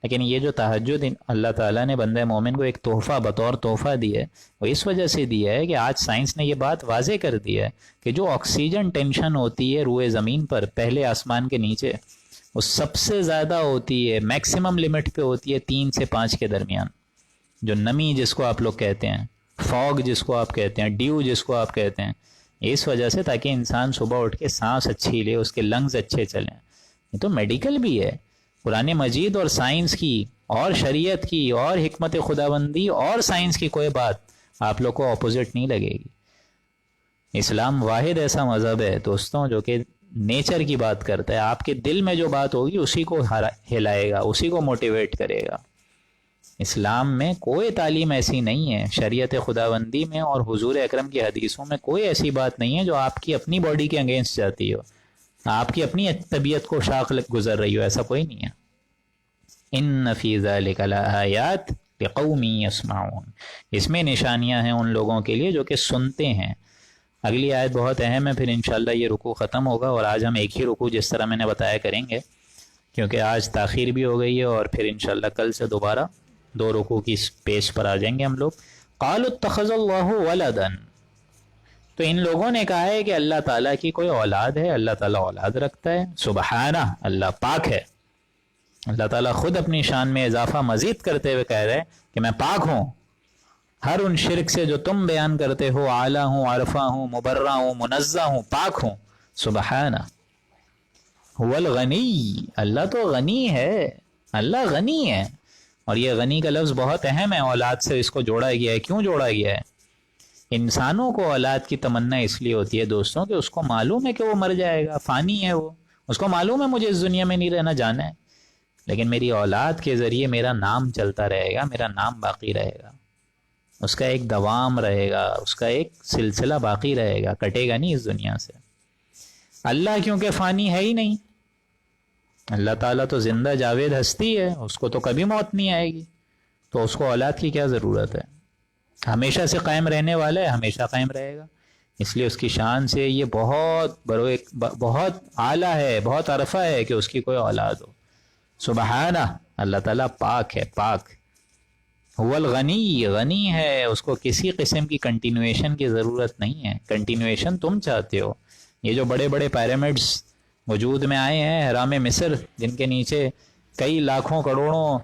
لیکن یہ جو تہجد اللہ تعالیٰ نے بندہ مومن کو ایک تحفہ بطور تحفہ دیا ہے، وہ اس وجہ سے دیا ہے کہ آج سائنس نے یہ بات واضح کر دی ہے کہ جو آکسیجن ٹینشن ہوتی ہے روئے زمین پر، پہلے آسمان کے نیچے، وہ سب سے زیادہ ہوتی ہے، میکسیمم لمٹ پہ ہوتی ہے 3 سے 5 کے درمیان. جو نمی جس کو آپ لوگ کہتے ہیں، فوگ جس کو آپ کہتے ہیں، ڈیو جس کو آپ کہتے ہیں، اس وجہ سے تاکہ انسان صبح اٹھ کے سانس اچھی لے، اس کے لنگز اچھے چلیں. یہ تو میڈیکل بھی ہے. قرآن مجید اور سائنس کی اور شریعت کی اور حکمت خداوندی اور سائنس کی کوئی بات آپ لوگ کو اپوزٹ نہیں لگے گی. اسلام واحد ایسا مذہب ہے دوستوں جو کہ نیچر کی بات کرتا ہے. آپ کے دل میں جو بات ہوگی اسی کو ہلائے گا، اسی کو موٹیویٹ کرے گا. اسلام میں کوئی تعلیم ایسی نہیں ہے، شریعت خداوندی میں اور حضور اکرم کی حدیثوں میں کوئی ایسی بات نہیں ہے جو آپ کی اپنی باڈی کے اگینسٹ جاتی ہو، آپ کی اپنی طبیعت کو شاخ گزر رہی ہو. ایسا کوئی نہیں ہے. ان فی ذلک لآیات لقوم یسمعون، اس میں نشانیاں ہیں ان لوگوں کے لیے جو کہ سنتے ہیں. اگلی آیت بہت اہم ہے، پھر انشاءاللہ یہ رکوع ختم ہوگا اور آج ہم ایک ہی رکوع جس طرح میں نے بتایا کریں گے، کیونکہ آج تاخیر بھی ہو گئی ہے اور پھر انشاءاللہ کل سے دوبارہ 2 رکوع کی پیش پر آ جائیں گے ہم لوگ. قالوا اتخذ اللہ ولدا، تو ان لوگوں نے کہا ہے کہ اللہ تعالیٰ کی کوئی اولاد ہے، اللہ تعالیٰ اولاد رکھتا ہے. سبحانہ، اللہ پاک ہے. اللہ تعالیٰ خود اپنی شان میں اضافہ مزید کرتے ہوئے کہہ رہے کہ میں پاک ہوں ہر ان شرک سے جو تم بیان کرتے ہو. اعلیٰ ہوں، عرفہ ہوں، مبرہ ہوں، منزہ ہوں، پاک ہوں. سبحانہ هو الغنی، اللہ تو غنی ہے، اللہ غنی ہے. اور یہ غنی کا لفظ بہت اہم ہے، اولاد سے اس کو جوڑا گیا ہے. کیوں جوڑا گیا ہے؟ انسانوں کو اولاد کی تمنا اس لیے ہوتی ہے دوستوں کہ اس کو معلوم ہے کہ وہ مر جائے گا، فانی ہے وہ، اس کو معلوم ہے مجھے اس دنیا میں نہیں رہنا، جانا ہے، لیکن میری اولاد کے ذریعے میرا نام چلتا رہے گا، میرا نام باقی رہے گا، اس کا ایک دوام رہے گا، اس کا ایک سلسلہ باقی رہے گا، کٹے گا نہیں اس دنیا سے. اللہ کیونکہ فانی ہے ہی نہیں، اللہ تعالیٰ تو زندہ جاوید ہستی ہے، اس کو تو کبھی موت نہیں آئے گی، تو اس کو اولاد کی کیا ضرورت ہے؟ ہمیشہ سے قائم رہنے والا ہے، ہمیشہ قائم رہے گا. اس لیے اس کی شان سے یہ بہت اعلیٰ ہے، بہت عرفہ ہے کہ اس کی کوئی اولاد ہو. سبحانہ، اللہ تعالیٰ پاک ہے، پاک. هو الغنی، غنی ہے، اس کو کسی قسم کی کنٹینویشن کی ضرورت نہیں ہے. کنٹینویشن تم چاہتے ہو. یہ جو بڑے بڑے پیرامڈز وجود میں آئے ہیں، اہرام مصر، جن کے نیچے کئی لاکھوں کروڑوں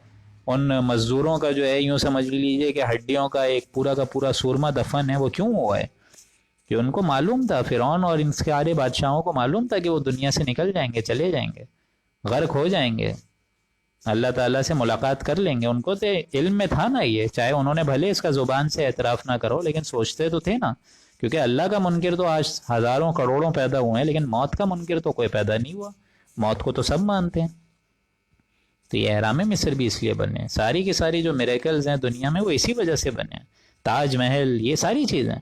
ان مزدوروں کا جو ہے، یوں سمجھ لیجئے کہ ہڈیوں کا ایک پورا کا پورا سورما دفن ہے. وہ کیوں ہوا ہے؟ کہ ان کو معلوم تھا، فرعون اور ان کے سارے بادشاہوں کو معلوم تھا کہ وہ دنیا سے نکل جائیں گے، چلے جائیں گے، غرق ہو جائیں گے، اللہ تعالیٰ سے ملاقات کر لیں گے. ان کو تو علم میں تھا نا یہ، چاہے انہوں نے بھلے اس کا زبان سے اعتراف نہ کرو، لیکن سوچتے تو تھے نا. کیونکہ اللہ کا منکر تو آج ہزاروں کروڑوں پیدا ہوئے ہیں، لیکن موت کا منکر تو کوئی پیدا نہیں ہوا. موت کو تو سب مانتے ہیں. تو یہ اہرام مصر بھی اس لیے بنے ہیں. ساری کی ساری جو میریکلز ہیں دنیا میں وہ اسی وجہ سے بنے ہیں. تاج محل، یہ ساری چیزیں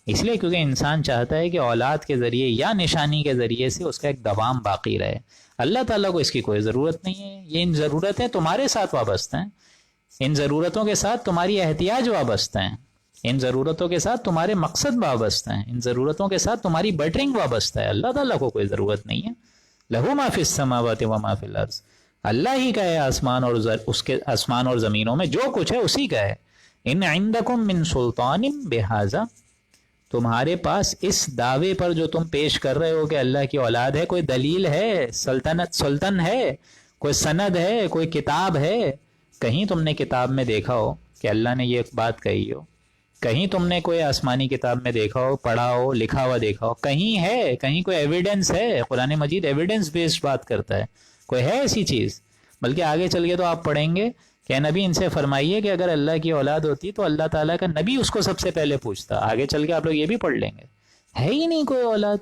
اس لیے کیونکہ انسان چاہتا ہے کہ اولاد کے ذریعے یا نشانی کے ذریعے سے اس کا ایک دوام باقی رہے. اللہ تعالیٰ کو اس کی کوئی ضرورت نہیں ہے. یہ ان ضرورتیں تمہارے ساتھ وابستہ ہیں، ان ضرورتوں کے ساتھ تمہاری احتیاج وابستہ ہیں، ان ضرورتوں کے ساتھ تمہارے مقصد وابستہ ہیں، ان ضرورتوں کے ساتھ تمہاری بیٹرنگ وابستہ ہے. اللہ تعالیٰ کو کوئی ضرورت نہیں ہے. لہو ما فی السماوات و ما فی الارض، اللہ ہی کا ہے آسمان اور اس کے آسمان اور زمینوں میں جو کچھ ہے اسی کا ہے. ان عندکم من سلطان بہذا، تمہارے پاس اس دعوے پر جو تم پیش کر رہے ہو کہ اللہ کی اولاد ہے، کوئی دلیل ہے؟ سلطن ہے؟ کوئی سند ہے؟ کوئی کتاب ہے؟ کہیں تم نے کتاب میں دیکھا ہو کہ اللہ نے یہ بات کہی ہو؟ کہیں تم نے کوئی آسمانی کتاب میں دیکھا ہو، پڑھا ہو، لکھا ہوا دیکھا ہو؟ کہیں ہے؟ کہیں کوئی ایویڈنس ہے؟ قرآن مجید ایویڈنس بیسڈ بات کرتا ہے. کوئی ہے ایسی چیز؟ بلکہ آگے چل کے تو آپ پڑھیں گے کہ نبی ان سے فرمائیے کہ اگر اللہ کی اولاد ہوتی تو اللہ تعالیٰ کا نبی اس کو سب سے پہلے پوچھتا. آگے چل کے آپ لوگ یہ بھی پڑھ لیں گے. ہے ہی نہیں کوئی اولاد،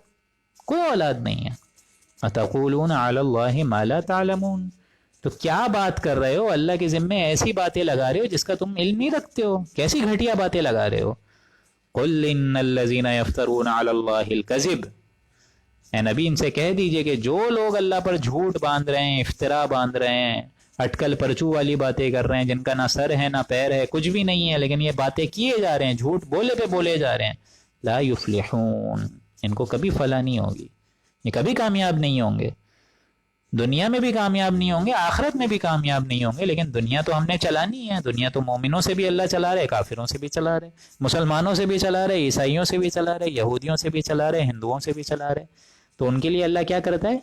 کوئی اولاد نہیں ہے. اتقولون علی اللہ ما لا تعلمون، تو کیا بات کر رہے ہو؟ اللہ کے ذمے ایسی باتیں لگا رہے ہو جس کا تم علم نہیں رکھتے ہو. کیسی گھٹیا باتیں لگا رہے ہو. قل ان الذین یفترون علی اللہ الکذب، اے نبی ان سے کہہ دیجئے کہ جو لوگ اللہ پر جھوٹ باندھ رہے ہیں، افترا باندھ رہے ہیں، اٹکل پرچو والی باتیں کر رہے ہیں، جن کا نہ سر ہے نہ پیر ہے، کچھ بھی نہیں ہے، لیکن یہ باتیں کیے جا رہے ہیں، جھوٹ بولے پہ بولے جا رہے ہیں، لا یفلحون، ان کو کبھی فلاح نہیں ہوگی، یہ کبھی کامیاب نہیں ہوں گے. دنیا میں بھی کامیاب نہیں ہوں گے، آخرت میں بھی کامیاب نہیں ہوں گے. لیکن دنیا تو ہم نے چلانی ہے. دنیا تو مومنوں سے بھی اللہ چلا رہے، کافروں سے بھی چلا رہے، مسلمانوں سے بھی چلا رہے، عیسائیوں سے بھی چلا رہے، یہودیوں سے بھی چلا رہے، ہندوؤں سے بھی چلا رہے. تو ان کے لیے اللہ کیا کرتا ہے؟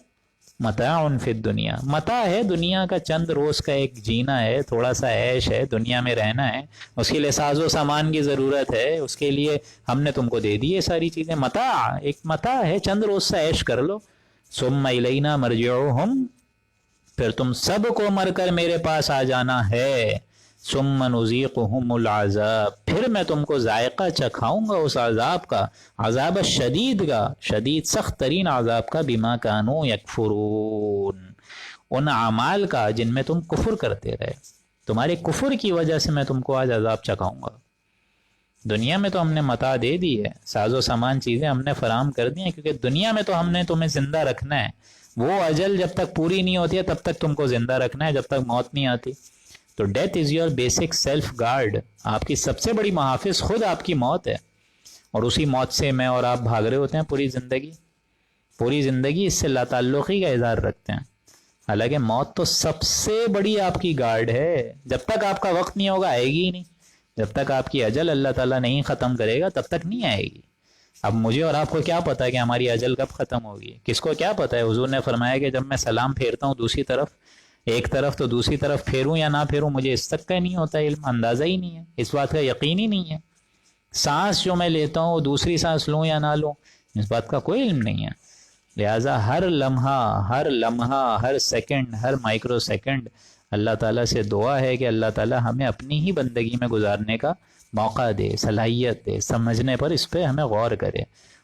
متاع فی الدنیا، متاع ہے دنیا کا، چند روز کا ایک جینا ہے، تھوڑا سا عیش ہے، دنیا میں رہنا ہے، اس کے لیے ساز و سامان کی ضرورت ہے، اس کے لیے ہم نے تم کو دے دی یہ ساری چیزیں، متاع ایک متاع ہے، چند روز سا عیش کر لو. ثم الینا مرجعہم، پھر تم سب کو مر کر میرے پاس آ جانا ہے. ثم نذیقہم العذاب، پھر میں تم کو ذائقہ چکھاؤں گا اس عذاب کا، عذاب الشدید کا، شدید سخت ترین عذاب کا، بما کانوا یکفرون، ان اعمال کا جن میں تم کفر کرتے رہے، تمہارے کفر کی وجہ سے میں تم کو آج عذاب چکھاؤں گا. دنیا میں تو ہم نے متاع دے دی ہے، ساز و سامان چیزیں ہم نے فراہم کر دی ہیں، کیونکہ دنیا میں تو ہم نے تمہیں زندہ رکھنا ہے، وہ اجل جب تک پوری نہیں ہوتی ہے تب تک تم کو زندہ رکھنا ہے، جب تک موت نہیں آتی. تو death is your basic self guard, آپ کی سب سے بڑی محافظ خود آپ کی موت ہے، اور اسی موت سے میں اور آپ بھاگ رہے ہوتے ہیں پوری زندگی اس سے لا تعلقی کا اظہار رکھتے ہیں. حالانکہ موت تو سب سے بڑی آپ کی گارڈ ہے، جب تک آپ کا وقت نہیں ہوگا آئے گی ہی نہیں، جب تک آپ کی اجل اللہ تعالیٰ نہیں ختم کرے گا تب تک نہیں آئے گی. اب مجھے اور آپ کو کیا پتا ہے کہ ہماری اجل کب ختم ہوگی؟ کس کو کیا پتا ہے؟ حضور نے فرمایا کہ جب میں سلام پھیرتا ہوں دوسری طرف، ایک طرف تو دوسری طرف پھیروں یا نہ پھیروں مجھے اس تک کا نہیں ہوتا علم، اندازہ ہی نہیں ہے، اس بات کا یقین ہی نہیں ہے. سانس جو میں لیتا ہوں وہ دوسری سانس لوں یا نہ لوں اس بات کا کوئی علم نہیں ہے. لہٰذا ہر لمحہ ہر سیکنڈ، ہر مائکرو سیکنڈ اللہ تعالیٰ سے دعا ہے کہ اللہ تعالیٰ ہمیں اپنی ہی بندگی میں گزارنے کا موقع دے، صلاحیت دے، سمجھنے پر اس پہ ہمیں غور کرے.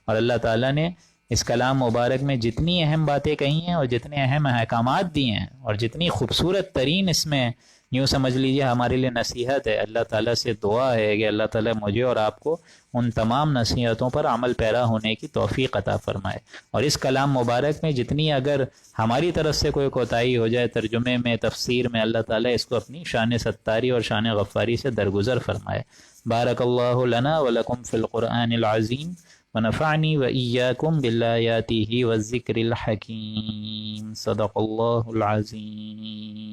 اور اللہ تعالیٰ نے اس کلام مبارک میں جتنی اہم باتیں کہی ہیں اور جتنے اہم احکامات دیے ہیں اور جتنی خوبصورت ترین اس میں یوں سمجھ لیجیے ہمارے لیے نصیحت ہے، اللہ تعالیٰ سے دعا ہے کہ اللہ تعالیٰ مجھے اور آپ کو ان تمام نصیحتوں پر عمل پیرا ہونے کی توفیق عطا فرمائے. اور اس کلام مبارک میں جتنی اگر ہماری طرف سے کوئی کوتاہی ہو جائے ترجمے میں، تفسیر میں، اللہ تعالیٰ اس کو اپنی شان ستاری اور شان غفاری سے درگزر فرمائے. بارک اللہ لنا ولکم فی القرآن العظیم ونفعنی وإیاکم بالآیاتہ والذکر الحکیم. صدق اللہ العظیم.